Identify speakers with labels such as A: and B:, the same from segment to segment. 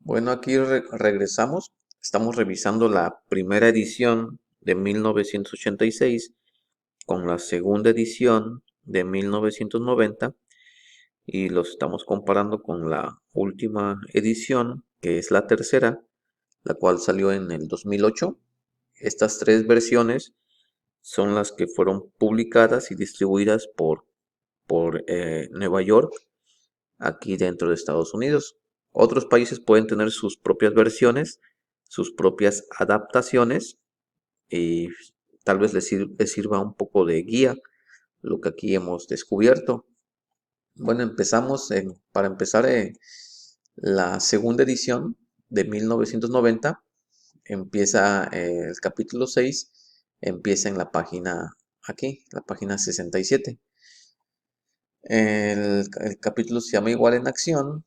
A: Bueno, aquí regresamos. Estamos revisando la primera edición de 1986 con la segunda edición de 1990 y los estamos comparando con la última edición, que es la tercera, la cual salió en el 2008. Estas tres versiones son las que fueron publicadas y distribuidas por Nueva York, aquí dentro de Estados Unidos. Otros países pueden tener sus propias versiones, sus propias adaptaciones y tal vez les sirva un poco de guía lo que aquí hemos descubierto. Bueno, para empezar, la segunda edición de 1990 empieza el capítulo 6, empieza en la página aquí, la página 67. El capítulo se llama Igual en Acción.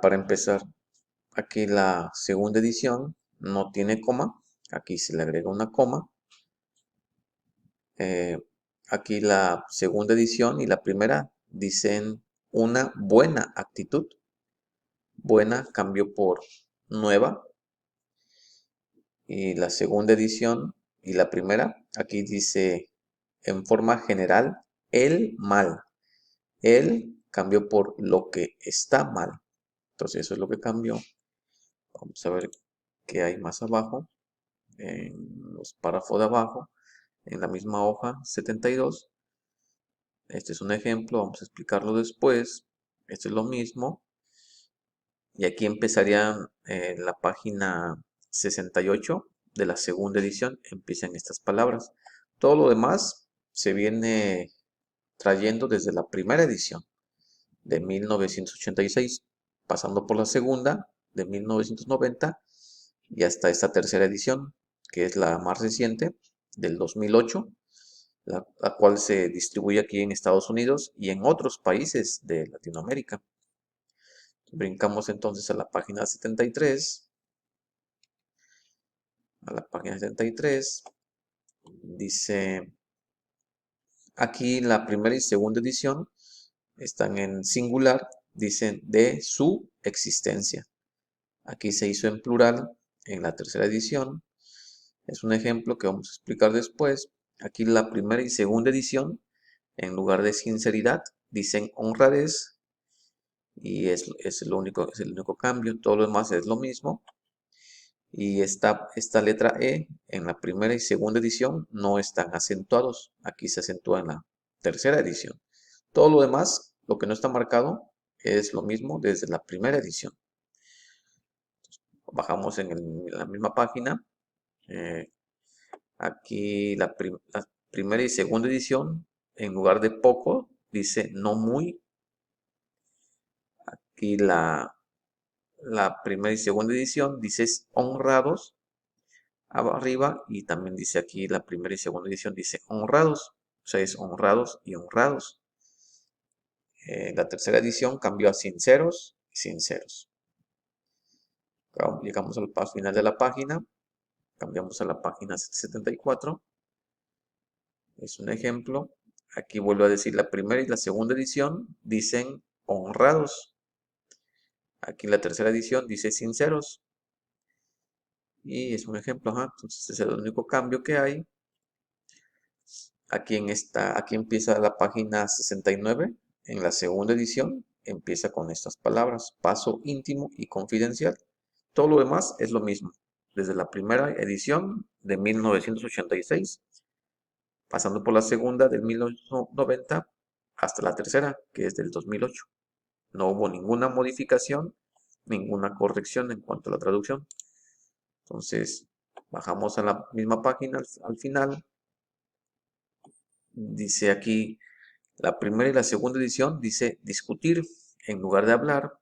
A: Para empezar, aquí la segunda edición no tiene coma. Aquí se le agrega una coma. Eh, Aquí la segunda edición y la primera dicen una buena actitud. Buena cambió por nueva. Y la segunda edición y la primera, aquí dice en forma general el mal. El cambió por lo que está mal. Entonces eso es lo que cambió. Vamos a ver qué hay más abajo. En los párrafos de abajo, en la misma hoja 72. Este es un ejemplo, vamos a explicarlo después. Esto es lo mismo. Y aquí empezaría la página 68 de la segunda edición. Empiezan estas palabras. Todo lo demás se viene trayendo desde la primera edición de 1986, pasando por la segunda de 1990 y hasta esta tercera edición, que es la más reciente, del 2008, la cual se distribuye aquí en Estados Unidos y en otros países de Latinoamérica. Brincamos entonces a la página 73. A la página 73 dice, aquí la primera y segunda edición están en singular, dicen de su existencia. Aquí se hizo en plural en la tercera edición. Es un ejemplo que vamos a explicar después. Aquí la primera y segunda edición, en lugar de sinceridad, dicen honradez y es el único cambio. Todo lo demás es lo mismo. Y esta letra E en la primera y segunda edición no están acentuados. Aquí se acentúa en la tercera edición. Todo lo demás, lo que no está marcado, es lo mismo desde la primera edición. Bajamos en la misma página. eh, Aquí la primera y segunda edición, en lugar de poco, dice no muy. Aquí la primera y segunda edición dice honrados arriba y también dice aquí la primera y segunda edición dice honrados. O sea, es honrados y honrados. La tercera edición cambió a sinceros y sinceros. Llegamos al paso final de la página. Cambiamos a la página 74. Es un ejemplo. Aquí vuelvo a decir la primera y la segunda edición dicen honrados. Aquí la tercera edición dice sinceros. Y es un ejemplo, ajá. Entonces ese es el único cambio que hay. Aquí empieza la página 69. En la segunda edición empieza con estas palabras: paso íntimo y confidencial. Todo lo demás es lo mismo. Desde la primera edición de 1986, pasando por la segunda del 1990 hasta la tercera, que es del 2008. No hubo ninguna modificación, ninguna corrección en cuanto a la traducción. Entonces, bajamos a la misma página al final. Dice aquí, la primera y la segunda edición dice discutir en lugar de hablar.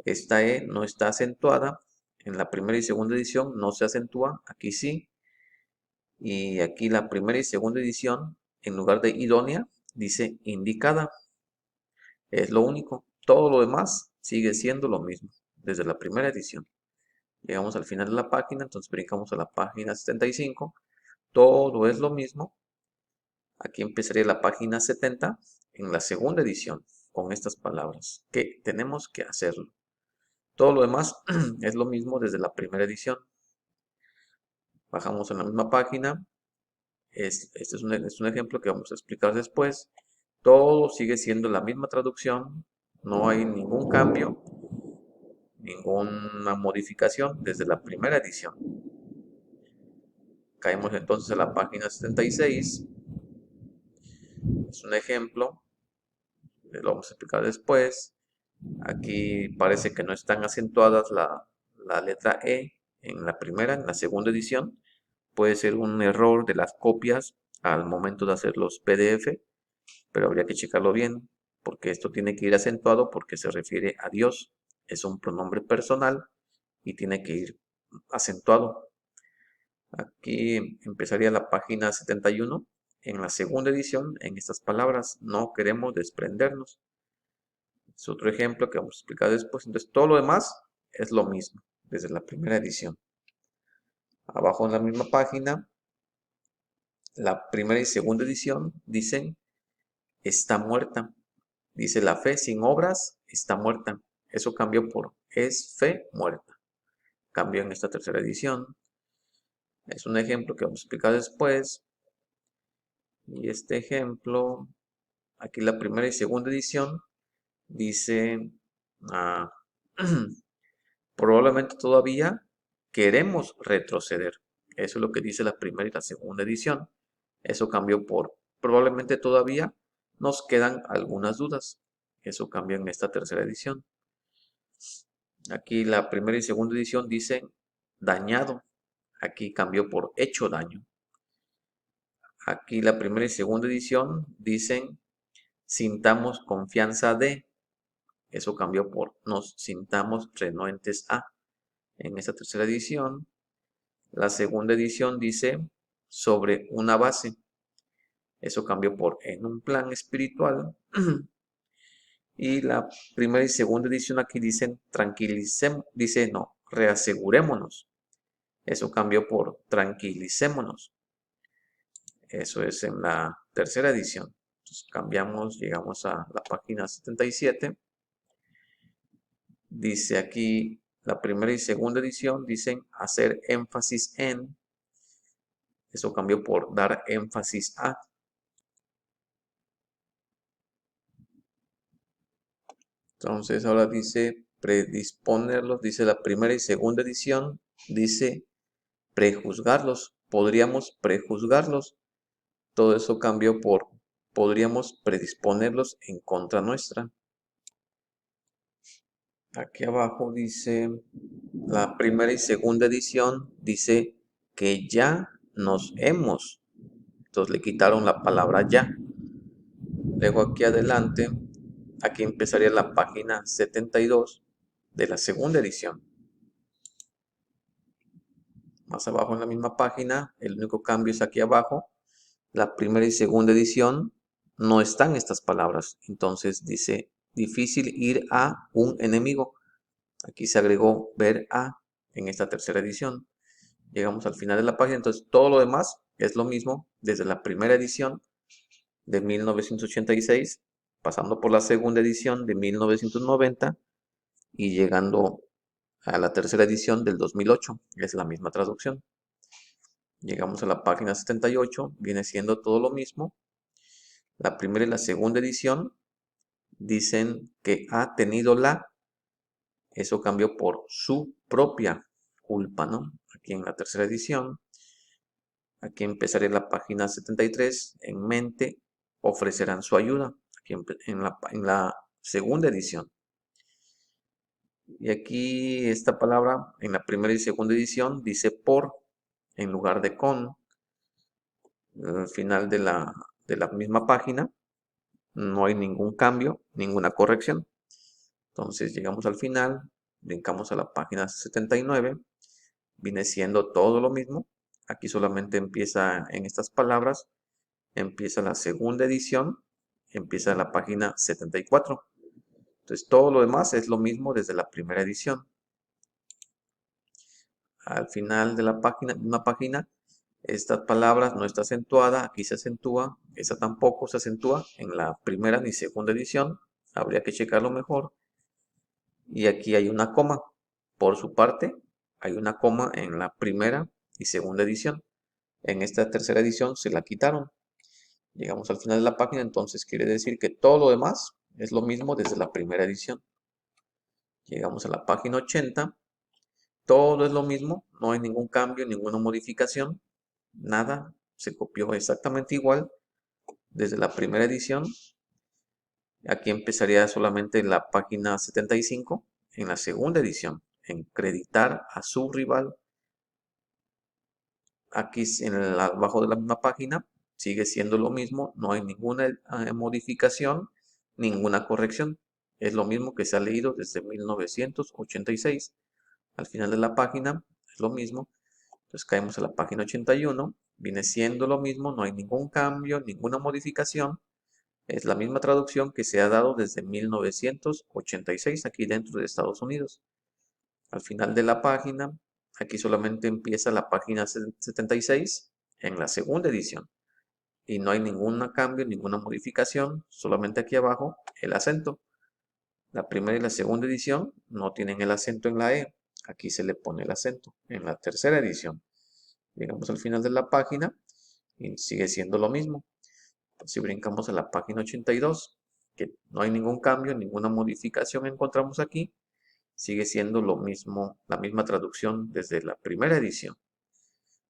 A: Esta E no está acentuada. En la primera y segunda edición no se acentúa, aquí sí. Y aquí la primera y segunda edición, en lugar de idónea, dice indicada. Es lo único. Todo lo demás sigue siendo lo mismo desde la primera edición. Llegamos al final de la página, entonces brincamos a la página 75. Todo es lo mismo. Aquí empezaría la página 70 en la segunda edición con estas palabras, que tenemos que hacerlo. Todo lo demás es lo mismo desde la primera edición. Bajamos en la misma página. Este es un ejemplo que vamos a explicar después. Todo sigue siendo la misma traducción. No hay ningún cambio, ninguna modificación desde la primera edición. Caemos entonces a la página 76. Es un ejemplo. Lo vamos a explicar después. Aquí parece que no están acentuadas la letra E en la primera, en la segunda edición. Puede ser un error de las copias al momento de hacer los PDF, pero habría que checarlo bien, porque esto tiene que ir acentuado porque se refiere a Dios. Es un pronombre personal y tiene que ir acentuado. Aquí empezaría la página 71. En la segunda edición, en estas palabras, no queremos desprendernos. Es otro ejemplo que vamos a explicar después. Entonces, todo lo demás es lo mismo desde la primera edición. Abajo en la misma página, la primera y segunda edición dicen está muerta. Dice la fe sin obras está muerta. Eso cambió por es fe muerta. Cambió en esta tercera edición. Es un ejemplo que vamos a explicar después. Y este ejemplo, aquí la primera y segunda edición dice probablemente todavía queremos retroceder. Eso es lo que dice la primera y la segunda edición. Eso cambió por probablemente todavía nos quedan algunas dudas. Eso cambió en esta tercera edición. Aquí la primera y segunda edición dicen dañado. Aquí cambió por hecho daño. Aquí la primera y segunda edición dicen sintamos confianza de. Eso cambió por nos sintamos renuentes a. En esta tercera edición, la segunda edición dice sobre una base. Eso cambió por en un plan espiritual. Y la primera y segunda edición aquí dicen tranquilicemos, dice no, reasegurémonos. Eso cambió por tranquilicémonos. Eso es en la tercera edición. Entonces cambiamos, llegamos a la página 77. Dice aquí la primera y segunda edición dicen hacer énfasis en. Eso cambió por dar énfasis a. Entonces ahora dice predisponerlos, dice la primera y segunda edición, dice prejuzgarlos, podríamos prejuzgarlos. Todo eso cambió por podríamos predisponerlos en contra nuestra. Aquí abajo dice la primera y segunda edición, dice que ya nos hemos. Entonces le quitaron la palabra ya. Luego aquí adelante, aquí empezaría la página 72 de la segunda edición. Más abajo en la misma página, el único cambio es aquí abajo. La primera y segunda edición no están estas palabras. Entonces dice difícil ir a un enemigo. Aquí se agregó ver a en esta tercera edición. Llegamos al final de la página. Entonces todo lo demás es lo mismo desde la primera edición de 1986, pasando por la segunda edición de 1990 y llegando a la tercera edición del 2008. Es la misma traducción. Llegamos a la página 78, viene siendo todo lo mismo. La primera y la segunda edición dicen que ha tenido eso cambió por su propia culpa, ¿no? Aquí en la tercera edición, aquí empezaré la página 73, en mente ofrecerán su ayuda, aquí en la segunda edición. Y aquí esta palabra en la primera y segunda edición dice por en lugar de con. Al final de la misma página no hay ningún cambio, ninguna corrección. Entonces llegamos al final, brincamos a la página 79, viene siendo todo lo mismo. Aquí solamente empieza en estas palabras, empieza la segunda edición, empieza la página 74. Entonces todo lo demás es lo mismo desde la primera edición. Al final de la página, misma página, esta palabra no está acentuada, aquí se acentúa, esa tampoco se acentúa en la primera ni segunda edición, habría que checarlo mejor. y aquí hay una coma. Por su parte, hay una coma en la primera y segunda edición. En esta tercera edición se la quitaron. Llegamos al final de la página, entonces quiere decir que todo lo demás es lo mismo desde la primera edición. Llegamos a la página 80, todo es lo mismo, no hay ningún cambio, ninguna modificación, nada, se copió exactamente igual desde la primera edición. Aquí empezaría solamente la página 75 en la segunda edición, en creditar a su rival. Aquí abajo de la misma página sigue siendo lo mismo, no hay ninguna modificación, ninguna corrección. Es lo mismo que se ha leído desde 1986. Al final de la página es lo mismo. Entonces caemos a la página 81, viene siendo lo mismo, no hay ningún cambio, ninguna modificación. Es la misma traducción que se ha dado desde 1986 aquí dentro de Estados Unidos. Al final de la página, aquí solamente empieza la página 76 en la segunda edición. Y no hay ningún cambio, ninguna modificación, solamente aquí abajo el acento. La primera y la segunda edición no tienen el acento en la E. Aquí se le pone el acento. En la tercera edición, llegamos al final de la página y sigue siendo lo mismo. Si brincamos a la página 82, que no hay ningún cambio, ninguna modificación encontramos aquí, sigue siendo lo mismo, la misma traducción desde la primera edición.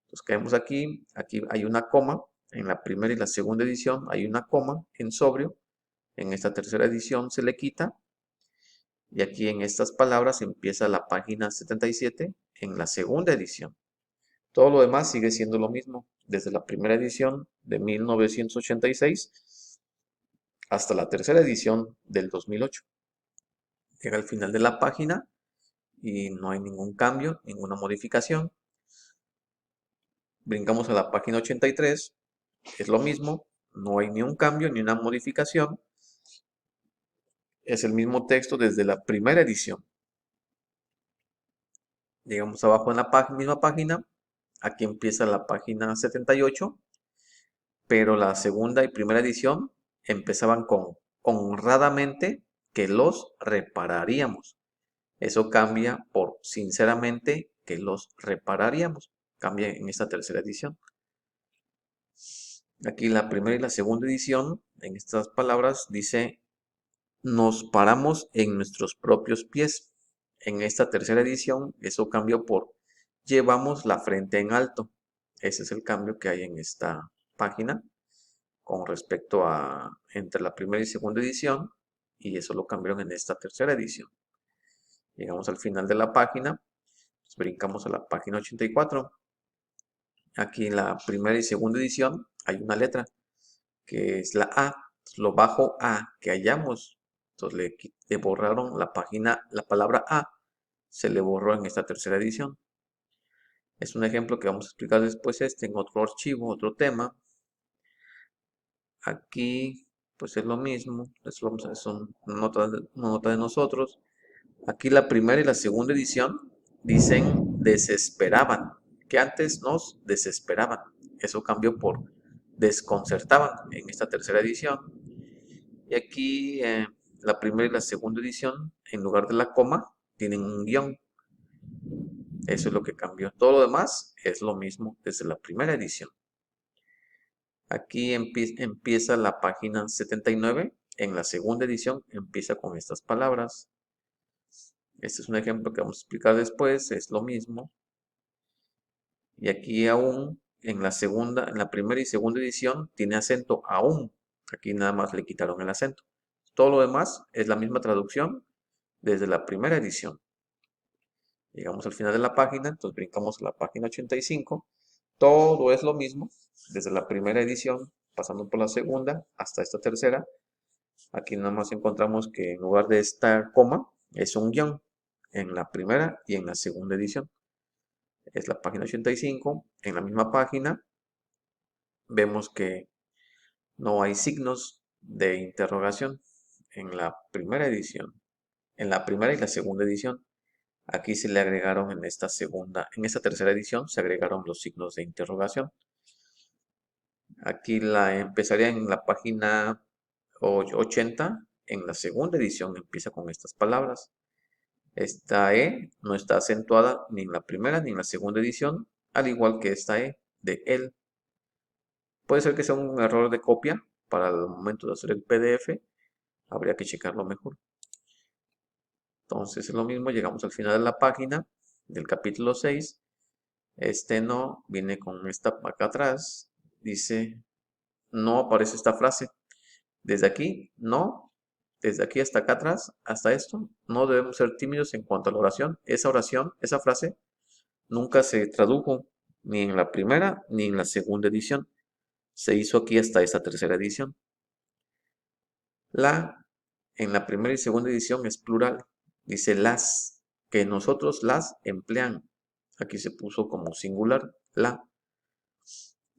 A: Entonces caemos aquí, aquí hay una coma, en la primera y la segunda edición hay una coma en sobrio, en esta tercera edición se le quita, y aquí en estas palabras empieza la página 77 en la segunda edición. Todo lo demás sigue siendo lo mismo, desde la primera edición de 1986 hasta la tercera edición del 2008. Llega al final de la página y no hay ningún cambio, ninguna modificación. Brincamos a la página 83, es lo mismo, no hay ni un cambio ni una modificación. Es el mismo texto desde la primera edición. Llegamos abajo en la misma página, aquí empieza la página 78, pero la segunda y primera edición empezaban con honradamente que los repararíamos. Eso cambia por sinceramente que los repararíamos. Cambia en esta tercera edición. Aquí la primera y la segunda edición, en estas palabras, dice, nos paramos en nuestros propios pies. En esta tercera edición, eso cambió por llevamos la frente en alto. Ese es el cambio que hay en esta página con respecto a entre la primera y segunda edición, y eso lo cambiaron en esta tercera edición. Llegamos al final de la página, pues brincamos a la página 84. Aquí en la primera y segunda edición hay una letra que es la A, lo bajo A que hallamos. Entonces le borraron la página, la palabra A se le borró en esta tercera edición. Es un ejemplo que vamos a explicar después en otro archivo, otro tema. Aquí pues es lo mismo, eso vamos a hacer una nota de nosotros. Aquí la primera y la segunda edición dicen desesperaban, que antes nos desesperaban. Eso cambió por desconcertaban en esta tercera edición. Y aquí la primera y la segunda edición, en lugar de la coma, tienen un guión. Eso es lo que cambió. Todo lo demás es lo mismo desde la primera edición. Aquí empieza la página 79. En la segunda edición empieza con estas palabras. Este es un ejemplo que vamos a explicar después. Es lo mismo. Y aquí aún en la primera y segunda edición tiene acento aún. Aquí nada más le quitaron el acento. Todo lo demás es la misma traducción desde la primera edición. Llegamos al final de la página, entonces brincamos a la página 85. Todo es lo mismo, desde la primera edición, pasando por la segunda hasta esta tercera. Aquí nada más encontramos que en lugar de esta coma, es un guión en la primera y en la segunda edición. Es la página 85. En la misma página vemos que no hay signos de interrogación en la primera edición. En la primera y la segunda edición. Aquí se le agregaron en esta tercera edición, se agregaron los signos de interrogación. Aquí empezaría en la página 80, en la segunda edición empieza con estas palabras. Esta E no está acentuada ni en la primera ni en la segunda edición, al igual que esta E de él. Puede ser que sea un error de copia para el momento de hacer el PDF. Habría que checarlo mejor. Entonces es lo mismo, llegamos al final de la página del capítulo 6. Este no viene con esta acá atrás. Dice, no aparece esta frase. Desde aquí, no. Desde aquí hasta acá atrás, hasta esto, no debemos ser tímidos en cuanto a la oración. Esa oración, esa frase, nunca se tradujo ni en la primera ni en la segunda edición. Se hizo aquí hasta esta tercera edición. En la primera y segunda edición es plural. Dice las, que nosotros las emplean. Aquí se puso como singular, la.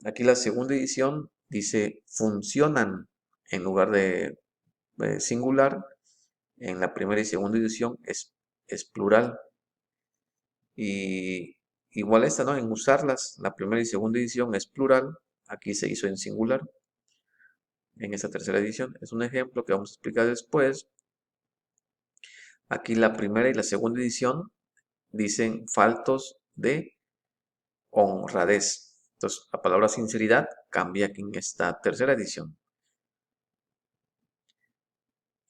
A: Aquí la segunda edición dice funcionan en lugar de singular. En la primera y segunda edición es plural. Y igual esta, ¿no? En usarlas, la primera y segunda edición es plural. Aquí se hizo en singular. En esta tercera edición es un ejemplo que vamos a explicar después. Aquí la primera y la segunda edición dicen faltos de honradez. Entonces, la palabra sinceridad cambia aquí en esta tercera edición.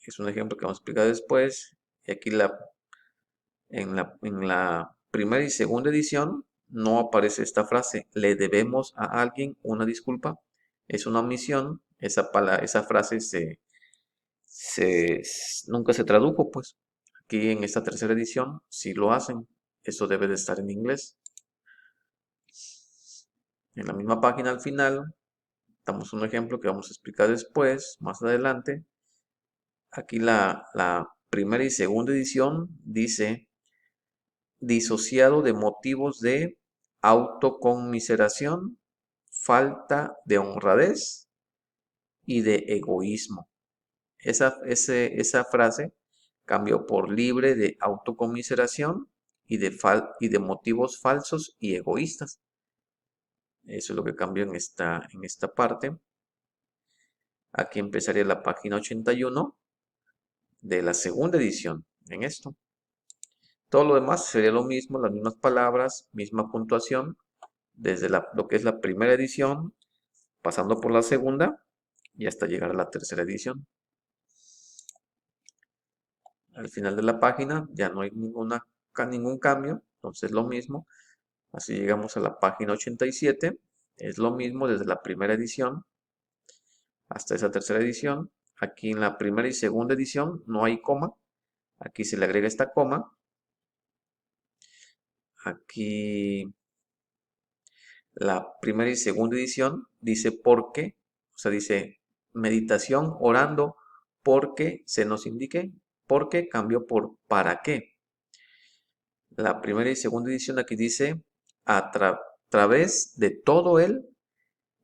A: Es un ejemplo que vamos a explicar después. Y aquí en la primera y segunda edición no aparece esta frase. Le debemos a alguien una disculpa. Es una omisión. Esa frase nunca se tradujo, pues. Aquí en esta tercera edición sí lo hacen. Esto debe de estar en inglés. En la misma página al final, damos un ejemplo que vamos a explicar después, más adelante. Aquí la primera y segunda edición dice disociado de motivos de autoconmiseración, falta de honradez y de egoísmo. Esa frase cambió por libre de autoconmiseración y de motivos falsos y egoístas. Eso es lo que cambió en esta parte. Aquí empezaría la página 81 de la segunda edición en esto. Todo lo demás sería lo mismo, las mismas palabras, misma puntuación, desde lo que es la primera edición, pasando por la segunda y hasta llegar a la tercera edición. Al final de la página ya no hay ningún cambio, entonces lo mismo. Así llegamos a la página 87, es lo mismo desde la primera edición hasta esa tercera edición. Aquí en la primera y segunda edición no hay coma, aquí se le agrega esta coma. Aquí la primera y segunda edición dice por qué, o sea, dice meditación orando porque se nos indique, porque cambió por para qué. La primera y segunda edición aquí dice a través de todo él,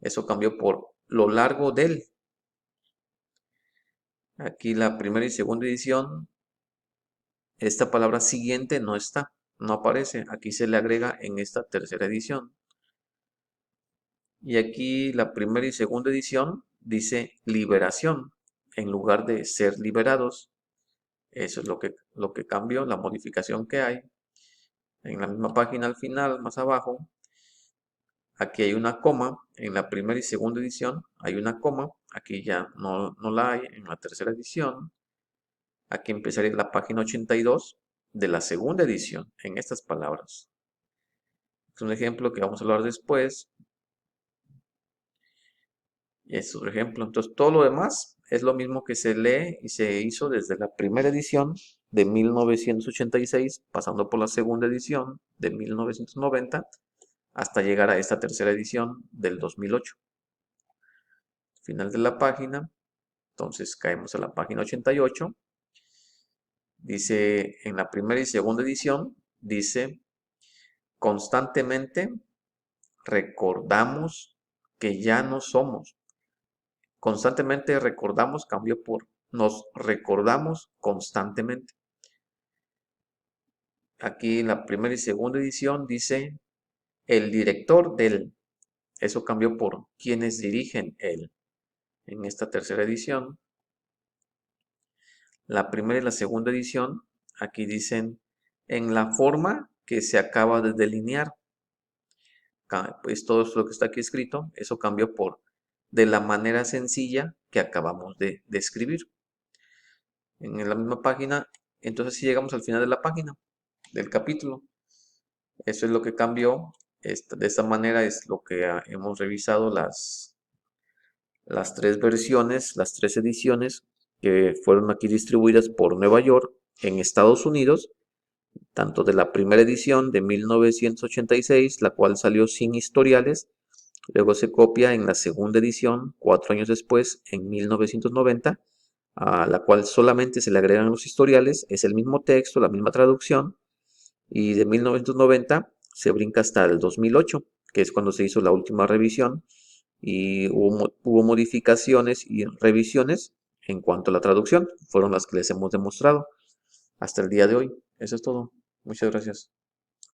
A: eso cambió por lo largo del. Aquí la primera y segunda edición, esta palabra siguiente no está, no aparece, aquí se le agrega en esta tercera edición. Y aquí la primera y segunda edición dice liberación en lugar de ser liberados. Eso es lo que cambió, la modificación que hay. En la misma página al final, más abajo, aquí hay una coma. En la primera y segunda edición hay una coma. Aquí ya no la hay en la tercera edición. Aquí empezaría la página 82 de la segunda edición en estas palabras. Es un ejemplo que vamos a hablar después. Y es otro ejemplo. Entonces, todo lo demás es lo mismo que se lee y se hizo desde la primera edición de 1986, pasando por la segunda edición de 1990, hasta llegar a esta tercera edición del 2008. Final de la página. Entonces, caemos a la página 88. Dice, en la primera y segunda edición, dice, constantemente recordamos que ya no somos. Constantemente recordamos cambió por nos recordamos constantemente. Aquí en la primera y segunda edición dice el director del. Eso cambió por quienes dirigen él. En esta tercera edición, la primera y la segunda edición, aquí dicen en la forma que se acaba de delinear. Pues todo lo que está aquí escrito, eso cambió por de la manera sencilla que acabamos de escribir. En la misma página, entonces si llegamos al final de la página, del capítulo. Eso es lo que cambió. De esta manera es lo que hemos revisado las tres versiones, las tres ediciones que fueron aquí distribuidas por Nueva York en Estados Unidos, tanto de la primera edición de 1986, la cual salió sin historiales. Luego se copia en la segunda edición, 4 años después, en 1990, a la cual solamente se le agregan los historiales, es el mismo texto, la misma traducción, y de 1990 se brinca hasta el 2008, que es cuando se hizo la última revisión, y hubo modificaciones y revisiones en cuanto a la traducción, fueron las que les hemos demostrado hasta el día de hoy. Eso es todo. Muchas gracias.